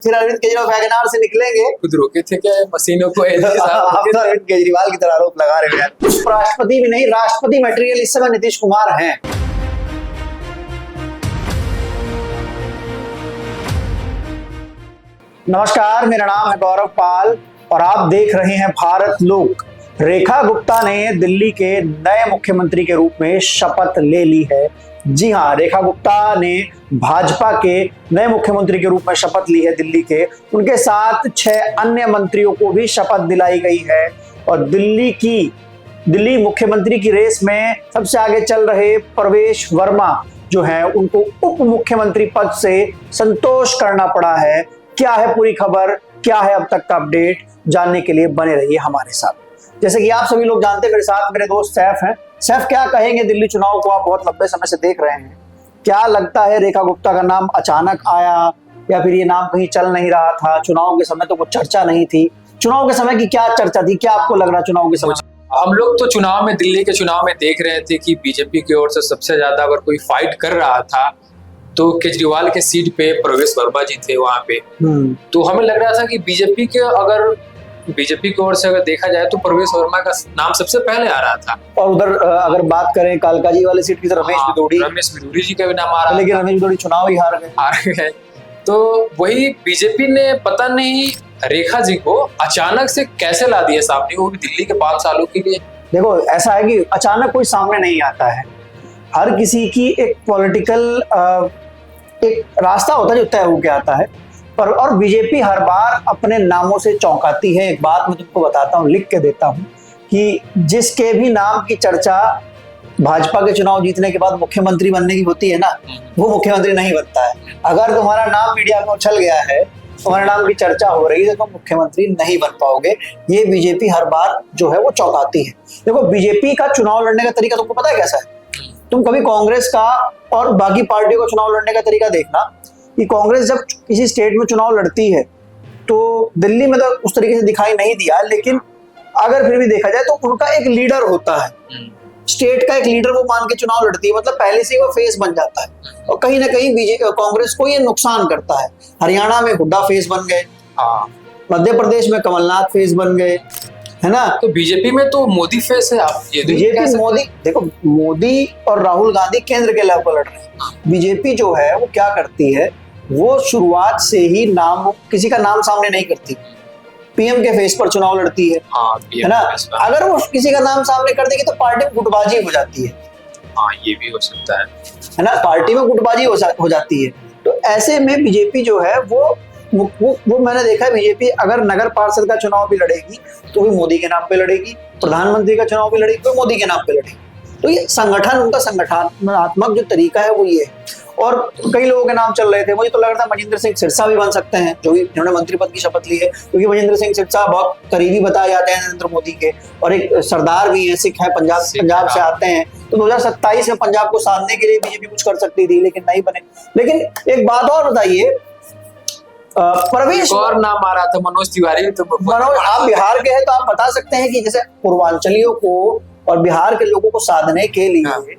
फिर अरविंद केजरीवाल वैगनार से निकलेंगे। खुद रोके थे क्या मशीनों को? आप तो अरविंद केजरीवाल की तरह आरोप लगा रहे हैं। राष्ट्रपति भी नहीं, राष्ट्रपति मटेरियल इस समय नीतीश कुमार हैं। नमस्कार, मेरा नाम है गौरव पाल और आप देख रहे हैं भारत लोक। रेखा गुप्ता ने दिल्ली के नए मुख्यमंत्री के रूप में शपथ ले ली है। जी हाँ, रेखा गुप्ता ने भाजपा के नए मुख्यमंत्री के रूप में शपथ ली है दिल्ली के। उनके साथ 6 अन्य मंत्रियों को भी शपथ दिलाई गई है और दिल्ली मुख्यमंत्री की रेस में सबसे आगे चल रहे प्रवेश वर्मा जो है उनको उप मुख्यमंत्री पद से संतोष करना पड़ा है। क्या है पूरी खबर, क्या है अब तक का अपडेट, जानने के लिए बने रहिए हमारे साथ। जैसे कि आप सभी लोग जानते हैं, मेरे साथ मेरे दोस्त सैफ हैं। सैफ, क्या कहेंगे दिल्ली चुनाव को आप बहुत लंबे समय से देख रहे हैं, क्या लगता है रेखा गुप्ता का नाम अचानक आया या फिर ये नाम कहीं चल नहीं रहा था? चुनाव के समय तो कुछ चर्चा नहीं थी, चुनाव के समय की क्या चर्चा थी? क्या आपको लग रहा चुनाव के समय? हम लोग तो चुनाव में, दिल्ली के चुनाव में देख रहे थे कि बीजेपी की ओर से सबसे ज्यादा अगर कोई फाइट कर रहा था तो केजरीवाल के सीट पे प्रवेश वर्मा जी थे वहां पे। तो हमें लग रहा था कि बीजेपी की ओर से अगर देखा जाए तो प्रवेश वर्मा का नाम सबसे पहले आ रहा था। और उधर अगर बात करें कालकाजी वाली सीट की तो रमेश बिदूड़ी जी का भी नाम आ रहा, लेकिन रमेश बिदूड़ी चुनाव ही हार गए। तो वही बीजेपी ने पता नहीं रेखा जी को अचानक से कैसे ला दिया सामने, वो भी दिल्ली के 5 सालों के लिए। देखो, ऐसा है कि अचानक कोई सामने नहीं आता है। हर किसी की एक पॉलिटिकल एक रास्ता होता है जो तय होके आता है। और बीजेपी हर बार अपने नामों से चौंकाती है। एक बात मैं तुमको बताता हूँ, लिख के देता हूँ कि जिसके भी नाम की चर्चा भाजपा के चुनाव जीतने के बाद मुख्यमंत्री बनने की होती है ना, वो मुख्यमंत्री नहीं बनता है। अगर तुम्हारा नाम मीडिया में उछल गया है, तुम्हारे नाम की चर्चा हो रही है, तो तुम मुख्यमंत्री नहीं बन पाओगे। ये बीजेपी हर बार जो है वो चौंकाती है। देखो, बीजेपी का चुनाव लड़ने का तरीका तुमको पता है कैसा है? तुम कभी कांग्रेस का और बाकी पार्टियों का चुनाव लड़ने का तरीका देखना कि कांग्रेस जब किसी स्टेट में चुनाव लड़ती है तो दिल्ली में तो उस तरीके से दिखाई नहीं दिया, लेकिन अगर फिर भी देखा जाए तो उनका एक लीडर होता है, स्टेट का एक लीडर वो मान के चुनाव लड़ती है। मतलब पहले से वो फेस बन जाता है और कहीं ना कहीं कांग्रेस को ये नुकसान करता है। हरियाणा में हुड्डा फेस बन गए, मध्य प्रदेश में कमलनाथ फेस बन गए, है ना? तो बीजेपी में तो मोदी फेस है। आप ये बीजेपी मोदी, देखो, मोदी और राहुल गांधी केंद्र के लेवल पर लड़ रहे हैं। बीजेपी जो है वो क्या करती है, वो शुरुआत से ही किसी का नाम सामने नहीं करती, पीएम के फेस पर चुनाव लड़ती है। है ना? अगर वो किसी का नाम सामने कर देगी तो पार्टी में गुटबाजी हो जाती है। ये भी हो सकता है ना? पार्टी में गुटबाजी हो जाती है। तो ऐसे में बीजेपी जो है वो मैंने देखा है, बीजेपी अगर नगर पार्षद का चुनाव भी लड़ेगी तो भी मोदी के नाम पे लड़ेगी, प्रधानमंत्री का चुनाव भी लड़ेगी तो मोदी के नाम पे लड़ेगी। तो ये संगठन, उनका संगठनात्मक जो तरीका है वो ये है। और कई लोगों के नाम चल रहे थे, मुझे तो लग रहा था महेंद्र सिंह सिरसा भी बन सकते हैं, जिन्होंने मंत्री पद की शपथ ली है, क्योंकि महेंद्र सिंह सिरसा बहुत करीबी बताए जाते हैं नरेंद्र मोदी के, और एक सरदार भी है, सिख है, पंजाब से आते हैं। तो 2027 में पंजाब को साधने के लिए बीजेपी कुछ कर सकती थी, लेकिन नहीं बने। लेकिन एक बात और बताइए, प्रवेश और नाम आ रहा था मनोज तिवारी। तो मनोज, आप बिहार के हैं तो आप बता सकते हैं कि जैसे पूर्वांचलियों को और बिहार के लोगों को साधने के लिए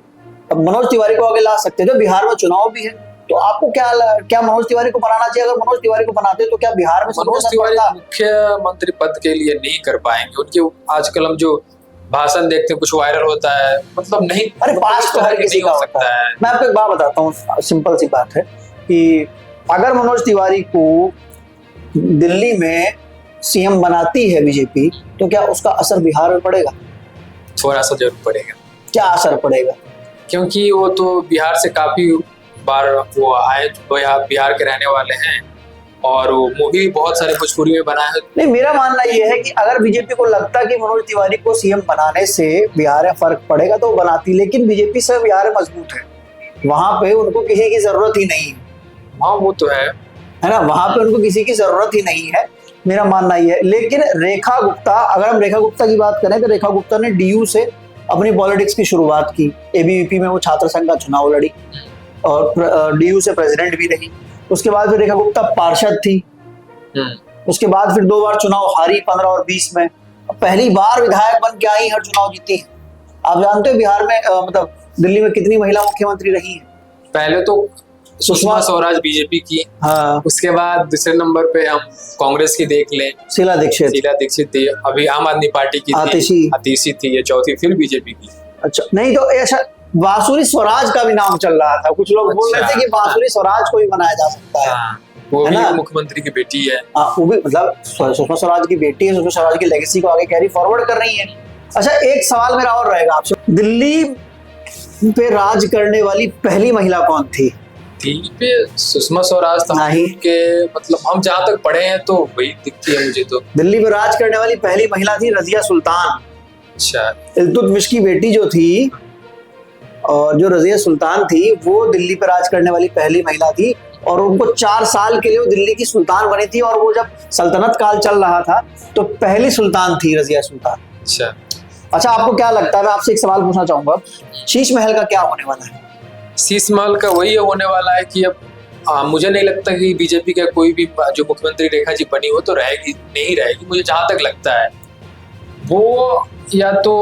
अब मनोज तिवारी को आगे ला सकते हैं, जो बिहार में चुनाव भी है। तो आपको क्या मनोज तिवारी को बनाना चाहिए? अगर मनोज तिवारी को बनाते तो क्या बिहार में मनोज तिवारी मुख्यमंत्री पद के लिए नहीं कर पाएंगे? उनके आजकल हम जो भाषण देखते हैं कुछ वायरल होता है, मतलब नहीं। अरे पास तो हर किसी का होता है। मैं आपको एक बात बताता हूँ, सिंपल सी बात है कि अगर मनोज तिवारी को दिल्ली में सीएम बनाती है बीजेपी, तो क्या उसका असर बिहार में पड़ेगा? थोड़ा सा जरूर पड़ेगा। क्या असर पड़ेगा? क्योंकि वो तो बिहार से काफी बार वो आए, तो यहाँ बिहार के रहने वाले हैं और वो मूवी भी बहुत सारे भोजपुरी में बनाए हैं। नहीं, मेरा मानना ये है कि अगर बीजेपी को लगता कि मनोज तिवारी को सीएम बनाने से बिहार में फर्क पड़ेगा तो वो बनाती, लेकिन बीजेपी से बिहार में मजबूत है, वहां पे उनको किसी की जरूरत ही नहीं है। हाँ, वो तो है ना? वहां पे उनको किसी की जरूरत ही नहीं है, मेरा मानना ये है। लेकिन रेखा गुप्ता, अगर हम रेखा गुप्ता की बात करें तो रेखा गुप्ता ने डीयू से अपनी पॉलिटिक्स की शुरुआत की। एबीवीपी में वो छात्र संघ का चुनाव लड़ी और डीयू से प्रेसिडेंट भी रही। उसके बाद फिर रेखा गुप्ता पार्षद थी। उसके बाद फिर 2 बार चुनाव हारी, 15 और 20 में। पहली बार विधायक बन के आई, हर चुनाव जीती है। आप जानते हो बिहार में मतलब दिल्ली में कितनी महिला मुख्यमंत्री रही है? पहले तो सुषमा स्वराज बीजेपी की। हाँ, उसके बाद दूसरे नंबर पे हम कांग्रेस की देख लें, शीला दीक्षित थी। अभी आम आदमी पार्टी की आतिशी थी, ये चौथी। फिर बीजेपी की। अच्छा, नहीं तो ऐसा बांसुरी स्वराज का भी नाम चल रहा था, कुछ लोग बोल रहे थे कि बांसुरी स्वराज को भी बनाया जा सकता है। वो भी मुख्यमंत्री की बेटी है। वो भी मतलब सुषमा स्वराज की बेटी है, सुषमा स्वराज की लेगेसी को आगे कैरी फॉरवर्ड कर रही है। अच्छा, एक सवाल मेरा और रहेगा आपसे, दिल्ली पे राज करने वाली पहली महिला कौन थी? दिल्ली पे सुषमा स्वराज तो नहीं के मतलब हम जहाँ तक पढ़े हैं तो वही दिखती है मुझे। तो दिल्ली पे राज करने वाली पहली महिला थी रजिया सुल्तान। अच्छा, इल्तुतमिश की बेटी जो थी, और जो रजिया सुल्तान थी वो दिल्ली पे राज करने वाली पहली महिला थी, और उनको 4 साल के लिए वो दिल्ली की सुल्तान बनी थी, और वो जब सल्तनत काल चल रहा था तो पहली सुल्तान थी रजिया सुल्तान। अच्छा, आपको क्या लगता है, मैं आपसे एक सवाल पूछना चाहूंगा, शीश महल का क्या होने वाला है? शीश महल का वही होने वाला है कि अब मुझे नहीं लगता कि बीजेपी का कोई भी जो मुख्यमंत्री रेखा जी बनी हो तो रहेगी, नहीं रहेगी। मुझे जहां तक लगता है वो या तो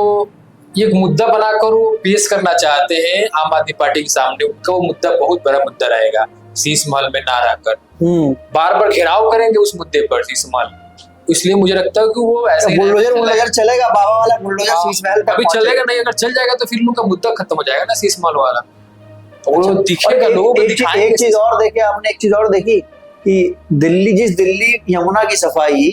एक मुद्दा बनाकर वो पेश करना चाहते हैं आम आदमी पार्टी के सामने, उनका वो मुद्दा बहुत बड़ा मुद्दा रहेगा। शीश महल में ना रहकर बार बार घेराव करेंगे उस मुद्दे पर शीश महल, इसलिए मुझे लगता है कि वो ऐसे बुलडोजर चलेगा, बाबा वाला बुलडोजर शीश महल अभी चलेगा नहीं। अगर चल जाएगा तो फिर उनका मुद्दा खत्म हो जाएगा ना शीश महल वाला। वो दिखेगा, लोगों को दिखाएंगे। एक चीज और देखी आपने, एक चीज और देखी कि दिल्ली यमुना की सफाई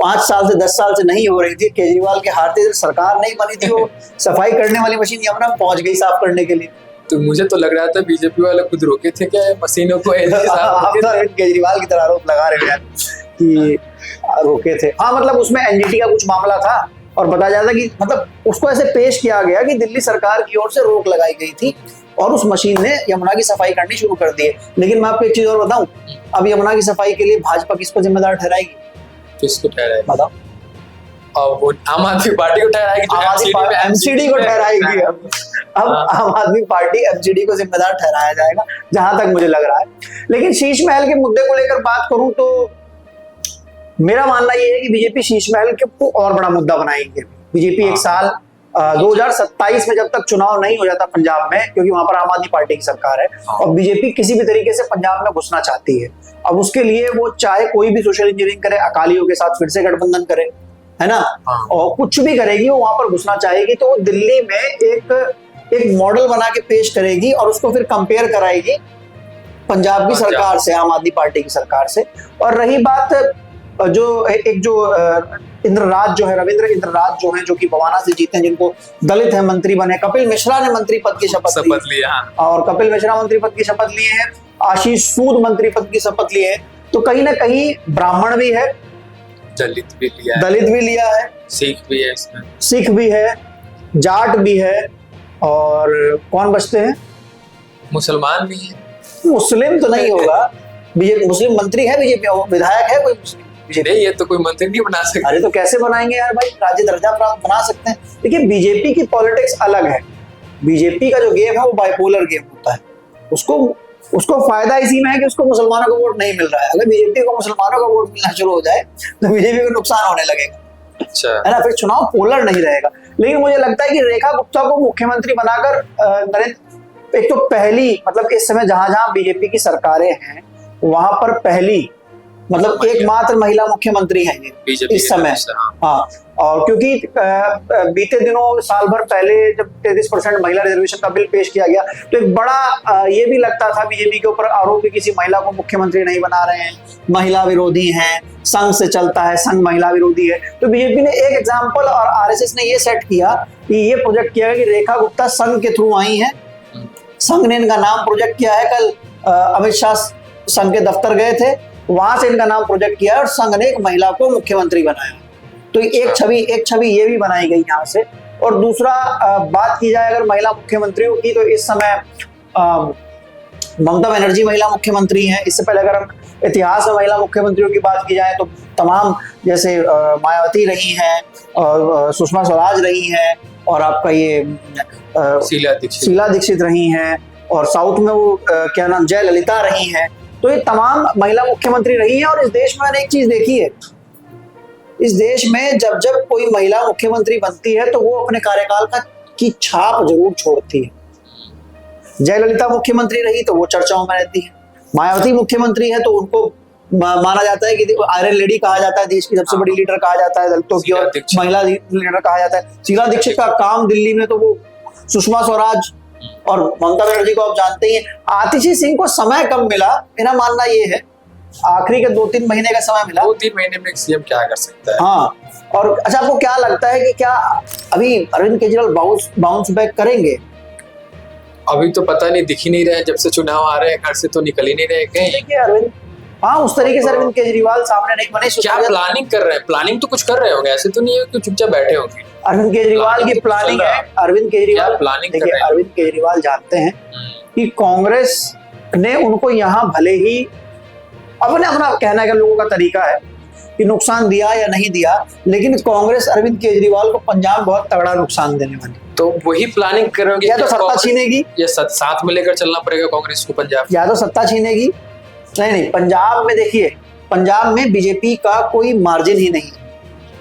5 साल से 10 साल से नहीं हो रही थी, केजरीवाल के हाथे सरकार नहीं बनी थी, वो सफाई करने वाली मशीन यमुना में पहुंच गई साफ करने के लिए। तो मुझे तो लग रहा था बीजेपी वाले खुद रोके थे क्या मशीनों को? आप तो केजरीवाल की तरह आरोप लगा रहे हैं कि रोके थे। हाँ, मतलब उसमें एनजीटी का कुछ मामला था, और बताया जाता कि मतलब उसको ऐसे पेश किया गया कि दिल्ली सरकार की ओर से रोक लगाई गई थी और उस मशीन ने यमुना की सफाई करनी शुरू कर दी है। लेकिन मैं आपको एक चीज और बताऊं, अब यमुना की सफाई के लिए भाजपा किसको जिम्मेदार ठहराएगी? किसको ठहराएगी बताओ? वो आम आदमी पार्टी को ठहराएगी, एमसीडी को ठहराएगी। अब आम आदमी पार्टी एमसीडी को जिम्मेदार ठहराया जाएगा, जहां तक मुझे लग रहा है। लेकिन शीश महल के मुद्दे को लेकर बात करूं तो मेरा मानना यह है कि बीजेपी शीश महल को और बड़ा मुद्दा बनाएंगे। बीजेपी एक साल 2027 में जब तक चुनाव नहीं हो जाता पंजाब में, क्योंकि वहां पर आम आदमी पार्टी की सरकार है, और बीजेपी किसी भी तरीके से पंजाब में घुसना चाहती है। अब उसके लिए वो चाहे कोई भी सोशल इंजीनियरिंग करे, अकालियों के साथ फिर से गठबंधन करे, है ना, और कुछ भी करेगी, वो वहां पर घुसना चाहेगी, तो वो दिल्ली में एक मॉडल बना के पेश करेगी और उसको फिर कंपेयर कराएगी पंजाब की सरकार से, आम आदमी पार्टी की सरकार से। और रही बात जो इंद्रराज जो है, रविंद्र इंद्रराज जो है, जो कि बवाना से जीते हैं, जिनको दलित है मंत्री बने, कपिल मिश्रा ने मंत्री पद की शपथ ली, और कपिल मिश्रा मंत्री पद की शपथ लिए हैं, आशीष सूद मंत्री पद की शपथ लिए हैं, तो कहीं ना कहीं ब्राह्मण भी है, दलित भी लिया है, सिख भी है, इसमें सिख भी है, जाट भी है, और कौन बचते हैं? मुसलमान भी है। मुस्लिम तो नहीं होगा, बीजेपी मुस्लिम मंत्री है, बीजेपी विधायक है कोई मुस्लिम? नहीं, ये तो कोई मंत्री नहीं बना सकते। अरे तो कैसे बनाएंगे यार भाई, राज्य दर्जा प्राप्त बना सकते हैं। देखिए, बीजेपी की पॉलिटिक्स अलग है। बीजेपी का जो गेम है वो बाइपोलर गेम होता है। उसको फायदा इसी में है कि उसको मुसलमानों का वोट नहीं मिल रहा है। अगर बीजेपी को मुसलमानों का वोट मिलना शुरू हो जाए तो बीजेपी को नुकसान होने लगेगा, अच्छा है ना, फिर चुनाव पोलर नहीं रहेगा। लेकिन मुझे लगता है कि रेखा गुप्ता को मुख्यमंत्री बनाकर एक तो पहली, मतलब इस समय जहां जहां बीजेपी की सरकारें हैं वहां पर पहली, मतलब एकमात्र महिला मुख्यमंत्री है ये इस समय। हाँ, और क्योंकि बीते दिनों साल भर पहले जब 33% महिला रिजर्वेशन का बिल पेश किया गया तो एक बड़ा ये भी लगता था बीजेपी के ऊपर आरोप कि किसी महिला को मुख्यमंत्री नहीं बना रहे हैं, महिला विरोधी हैं, संघ से चलता है, संघ महिला विरोधी है। तो बीजेपी ने एक एग्जाम्पल और आरएसएस ने ये सेट किया कि ये प्रोजेक्ट किया कि रेखा गुप्ता संघ के थ्रू आई है, संघ ने इनका नाम प्रोजेक्ट किया है। कल अमित शाह संघ के दफ्तर गए थे, वहां से इनका नाम प्रोजेक्ट किया और संघ ने एक महिला को मुख्यमंत्री बनाया। तो एक छवि ये भी बनाई गई यहाँ से। और दूसरा, बात की जाए अगर महिला मुख्यमंत्रियों की, तो इस समय ममता बनर्जी महिला मुख्यमंत्री हैं। इससे पहले अगर हम इतिहास में महिला मुख्यमंत्रियों की बात की जाए तो तमाम, जैसे मायावती रही हैं, और सुषमा स्वराज रही हैं, और आपका ये शीला दीक्षित रही हैं, और साउथ में वो क्या नाम, जयललिता रही हैं। तो ये तमाम महिला मुख्यमंत्री रही हैं। और इस देश में मैंने एक चीज देखी है, इस देश में जब जब कोई महिला मुख्यमंत्री बनती है तो वो अपने कार्यकाल की छाप जरूर छोड़ती है। जयललिता मुख्यमंत्री रही तो वो चर्चाओं में रहती है, मायावती मुख्यमंत्री है तो उनको माना जाता है कि आयरन लेडी कहा जाता है, देश की सबसे बड़ी लीडर कहा जाता है दलितों की, और महिला लीडर कहा जाता है। शीला दीक्षित का काम दिल्ली में तो वो सुषमा स्वराज और ममता बनर्जी को आप जानते ही हैं। आतिशी सिंह को समय कम मिला, मेरा मानना ये है, आखिरी के 2-3 महीने का समय मिला। 2-3 महीने में सीएम क्या कर सकता है? हाँ, और अच्छा आपको क्या लगता है कि क्या अभी अरविंद केजरीवाल बाउंस बैक करेंगे? अभी तो पता नहीं, दिख ही नहीं रहे, जब से चुनाव आ रहे हैं घर से तो निकल ही नहीं रहे कहीं। देखिए अरविंद, हाँ उस तरीके से अरविंद केजरीवाल सामने नहीं बने। क्या प्लानिंग कर रहे हैं? प्लानिंग तो कुछ कर रहे होंगे, ऐसे तो नहीं है कि चुपचाप बैठे होंगे। अरविंद केजरीवाल की प्लानिंग है। अरविंद केजरीवाल प्लानिंग देखिए, अरविंद केजरीवाल जानते हैं कि कांग्रेस ने उनको यहाँ भले ही अपने अपना कहना का लोगों का तरीका है कि नुकसान दिया या नहीं दिया, लेकिन कांग्रेस अरविंद केजरीवाल को पंजाब बहुत तगड़ा नुकसान देने वाली। तो वही प्लानिंग करोगे, या तो सत्ता छीनेगी, या साथ में लेकर चलना पड़ेगा कांग्रेस को पंजाब, या तो सत्ता छीनेगी। नहीं, पंजाब में देखिए, पंजाब में बीजेपी का कोई मार्जिन ही नहीं है।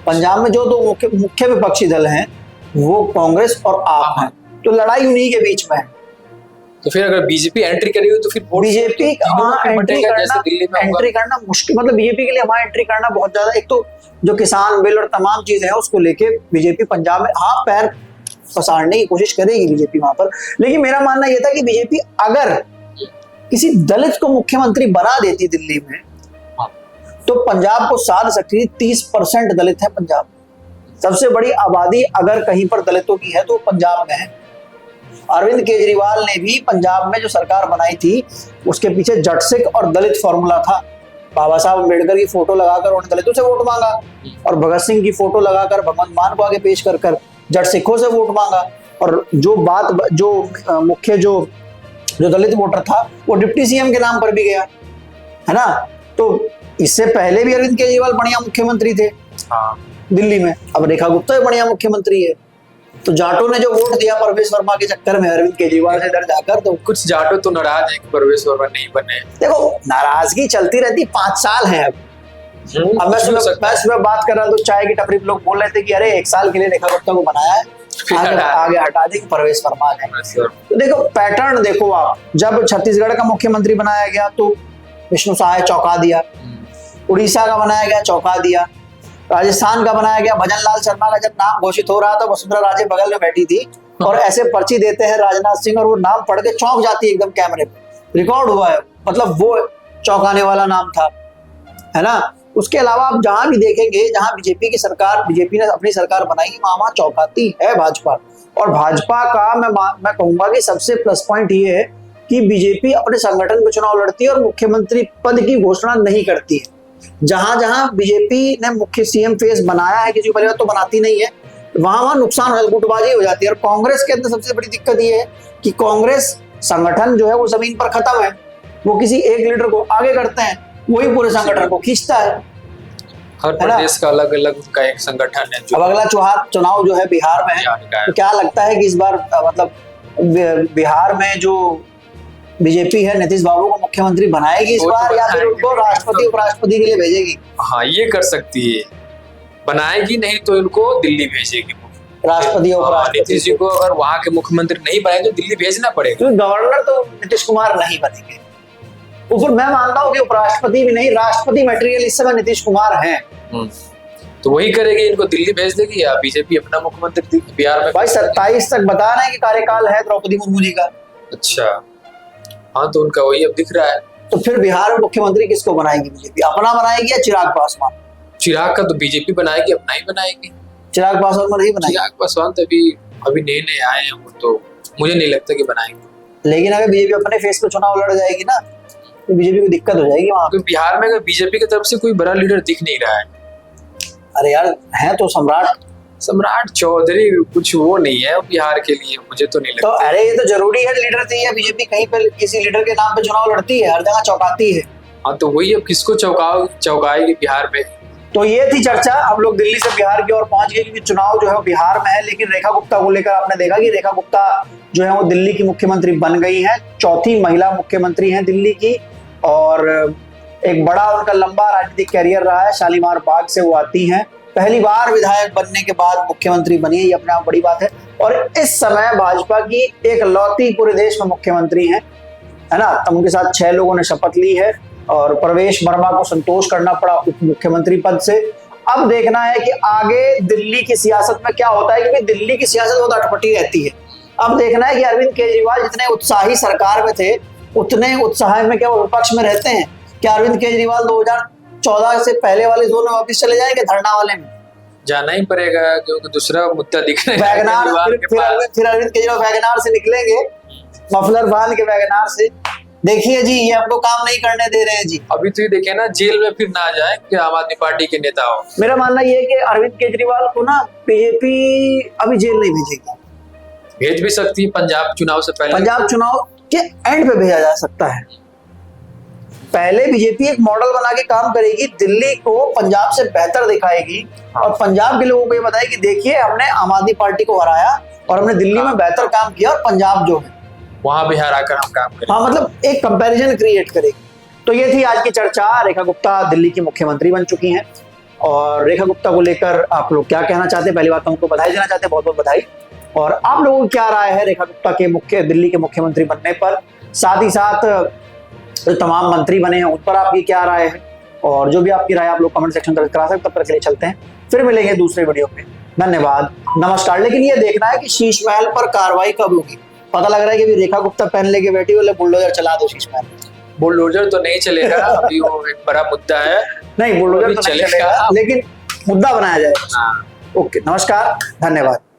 पंजाब में जो दो मुख्य विपक्षी दल हैं वो कांग्रेस और आप हैं, तो लड़ाई उन्हीं के बीच में है। तो फिर अगर बीजेपी एंट्री करेगी तो फिर बीजेपी एंट्री करना मुश्किल, मतलब बीजेपी के लिए वहां एंट्री करना बहुत ज्यादा, एक तो जो किसान बिल और तमाम चीजें हैं उसको लेके बीजेपी पंजाब में हाँ पैर पसारने की कोशिश करेगी बीजेपी वहां पर। लेकिन मेरा मानना यह था कि बीजेपी अगर किसी दलित को मुख्यमंत्री बना देती दिल्ली में तो पंजाब को साध सकती। 30% दलित है पंजाब, सबसे बड़ी आबादी अगर कहीं पर दलितों की है तो पंजाब में है। अरविंद केजरीवाल ने भी पंजाब में जो सरकार बनाई थी उसके पीछे जट सिख और दलित फॉर्मूला था। बाबा साहब अम्बेडकर की फोटो लगाकर उन्होंने दलितों से वोट मांगा, और भगत सिंह की फोटो लगाकर भगवंत मान को आगे पेश कर जट सिखों से वोट मांगा, और जो मुख्य जो दलित वोटर था वो डिप्टी सीएम के नाम पर भी गया, है ना। तो इससे पहले भी अरविंद केजरीवाल बढ़िया मुख्यमंत्री थे दिल्ली में, अब रेखा गुप्ता बढ़िया मुख्यमंत्री है। तो जाटों ने जो वोट दिया परवेश वर्मा के चक्कर में अरविंद केजरीवाल से इधर जाकर, तो कुछ जाटों तो नाराज है कि परवेश वर्मा नहीं बने। देखो नाराजगी चलती रहती, 5 साल है अब मैं सुबह बात कर रहा था तो चाय की टपरी पे लोग बोल रहे थे कि अरे 1 साल के लिए रेखा गुप्ता को बनाया है, आगे हटा देंगे परवेश वर्मा है। तो देखो पैटर्न देखो आप, जब छत्तीसगढ़ का मुख्यमंत्री बनाया गया तो विष्णु सहाय चौंका दिया, उड़ीसा का बनाया गया चौंका दिया, राजस्थान का बनाया गया भजन लाल शर्मा का जब नाम घोषित हो रहा था वसुंधरा राजे बगल में बैठी थी और ऐसे पर्ची देते हैं राजनाथ सिंह और वो नाम पढ़ के चौंक जाती है एकदम, कैमरे पे रिकॉर्ड हुआ है, मतलब वो चौंकाने वाला नाम था, है ना। उसके अलावा आप जहां भी देखेंगे जहां बीजेपी की सरकार, बीजेपी ने अपनी सरकार बनाई वहां चौंकाती है भाजपा। और भाजपा का मैं कहूंगा कि सबसे प्लस पॉइंट ये है कि बीजेपी अपने संगठन में चुनाव लड़ती है और मुख्यमंत्री पद की घोषणा नहीं करती है। जहां जहां बीजेपी ने मुख्य सीएम फेस बनाया है, किसी परिवार तो बनाती नहीं है, वहां नुकसान हो, गुटबाजी हो जाती है। और कांग्रेस के अंदर सबसे बड़ी दिक्कत ये है कि कांग्रेस संगठन जो है वो जमीन पर खत्म है, वो किसी एक लीडर को आगे करते हैं, वही पूरे संगठन को खींचता है। हर प्रदेश का अलग अलग उनका एक संगठन है। अब अगला चुनाव जो है बिहार में है, तो क्या लगता है कि इस बार मतलब बिहार में जो बीजेपी है नीतीश बाबू को मुख्यमंत्री बनाएगी इस बार, या फिर उनको राष्ट्रपति उपराष्ट्रपति के लिए भेजेगी? हाँ ये कर सकती है, बनाएगी, नहीं तो इनको दिल्ली भेजेगी राष्ट्रपति और उपराष्ट्रपति। नीतीश जी को अगर वहाँ के मुख्यमंत्री नहीं बनाए तो दिल्ली भेजना पड़ेगा, क्योंकि गवर्नर तो नीतीश कुमार नहीं बनेंगे। ऊपर मैं मानता हूँ कि उपराष्ट्रपति भी नहीं, राष्ट्रपति मटेरियल इस समय नीतीश कुमार हैं। तो वही करेगी, इनको दिल्ली भेज देगी या बीजेपी अपना मुख्यमंत्री बिहार में। भाई 27 तक बता रहे हैं कि कार्यकाल है द्रौपदी मुर्मू जी का। अच्छा हाँ, तो उनका वही अब दिख रहा है। तो फिर बिहार में मुख्यमंत्री किसको बनाएगी बीजेपी? अपना बनाएगी या चिराग पासवान? चिराग का तो बीजेपी बनाएगी, अपना ही बनाएगी। चिराग पासवान को नहीं बनाएगी? चिराग पासवान तो अभी नए नए आए हैं, वो तो मुझे नहीं लगता कि बनाएंगे। लेकिन अगर बीजेपी अपने फेस पे चुनाव लड़ जाएगी ना तो बीजेपी को दिक्कत हो जाएगी वहां। तो बिहार में अगर बीजेपी की तरफ से कोई बड़ा लीडर दिख नहीं रहा है। अरे यार है तो सम्राट चौधरी, कुछ वो नहीं है बिहार के लिए, मुझे तो नहीं लगता। तो अरे ये तो जरूरी है, लीडर चाहिए। बीजेपी कहीं पे किसी लीडर के नाम पे चुनाव लड़ती है, हर जगह चौंकाती है। हाँ तो वही, अब किसको चौंकाएगी बिहार में? तो ये थी चर्चा। हम लोग दिल्ली से बिहार की ओर पहुंच गए क्योंकि चुनाव जो है वो बिहार में है। लेकिन रेखा गुप्ता को लेकर आपने देखा कि रेखा गुप्ता जो है वो दिल्ली की मुख्यमंत्री बन गई है, 4थी महिला मुख्यमंत्री है दिल्ली की, और एक बड़ा उनका लंबा राजनीतिक कैरियर रहा है। शालीमार बाग से वो आती हैं पहली बार विधायक बनने के बाद मुख्यमंत्री बनी है, ये अपने आप बड़ी बात है। और इस समय भाजपा की एक लौती पूरे देश में मुख्यमंत्री है ना। तब उनके साथ 6 लोगों ने शपथ ली है और प्रवेश वर्मा को संतोष करना पड़ा उप मुख्यमंत्री पद से। अब देखना है कि आगे दिल्ली की सियासत में क्या होता है, क्योंकि दिल्ली की सियासत बहुत अटपटी रहती है। अब देखना है कि अरविंद केजरीवाल जितने उत्साही सरकार में थे उतने उत्साह में क्या वो विपक्ष में रहते हैं। क्या अरविंद केजरीवाल 2014 से पहले वाले जोन में वापस चले जाएंगे, धरना वाले में? जाना ही पड़ेगा, क्योंकि दूसरा मुद्दा दिख रहा है वैगनार, फिर अरविंद केजरीवाल वैगनार से निकलेंगे, मफलर बांध के वैगनार से। देखिए जी, ये हमको काम नहीं करने दे रहे हैं जी। अभी तो ये देखिए ना, जेल में फिर ना जाए कि आम आदमी पार्टी के नेता हो। मेरा मानना ये है कि अरविंद केजरीवाल को ना बीजेपी अभी जेल नहीं भेजेगी। भेज भी सकती है पंजाब चुनाव से पहले, पंजाब चुनाव के एंड पे भेजा जा सकता है। पहले बीजेपी एक मॉडल बना के काम करेगी, दिल्ली को पंजाब से बेहतर दिखाएगी और पंजाब के लोगों को ये बताएगी कि देखिए हमने आम आदमी पार्टी को हराया और हमने दिल्ली में बेहतर काम किया और पंजाब जो है वहां भी हरा कर हम काम करें। हाँ, मतलब एक कंपैरिजन क्रिएट करेगी। तो ये थी आज की चर्चा। रेखा गुप्ता दिल्ली की मुख्यमंत्री बन चुकी हैं और रेखा गुप्ता को लेकर आप लोग क्या कहना चाहते हैं? पहली बात तो उनको बधाई देना चाहते हैं, बहुत बहुत बधाई। और आप लोगों की क्या राय है रेखा गुप्ता के दिल्ली के मुख्यमंत्री बनने पर? साथ ही साथ जो तमाम मंत्री बने हैं उन पर आपकी क्या राय है? और जो भी आपकी राय आप लोग कमेंट सेक्शन में करा सकते। तब तक के लिए चलते हैं, फिर मिलेंगे दूसरे वीडियो में। धन्यवाद, नमस्कार। लेकिन ये देखना है कि शीश महल पर कार्रवाई कब होगी। पता लग रहा है कि रेखा गुप्ता पेन लेके बैठी, बोले बुलडोजर चला दो शीश महल। बुलडोजर तो नहीं चलेगा, अभी वो एक बड़ा मुद्दा है। नहीं, बुलडोजर तो नहीं चलेगा, लेकिन मुद्दा बनाया जाएगा। ओके, नमस्कार, धन्यवाद।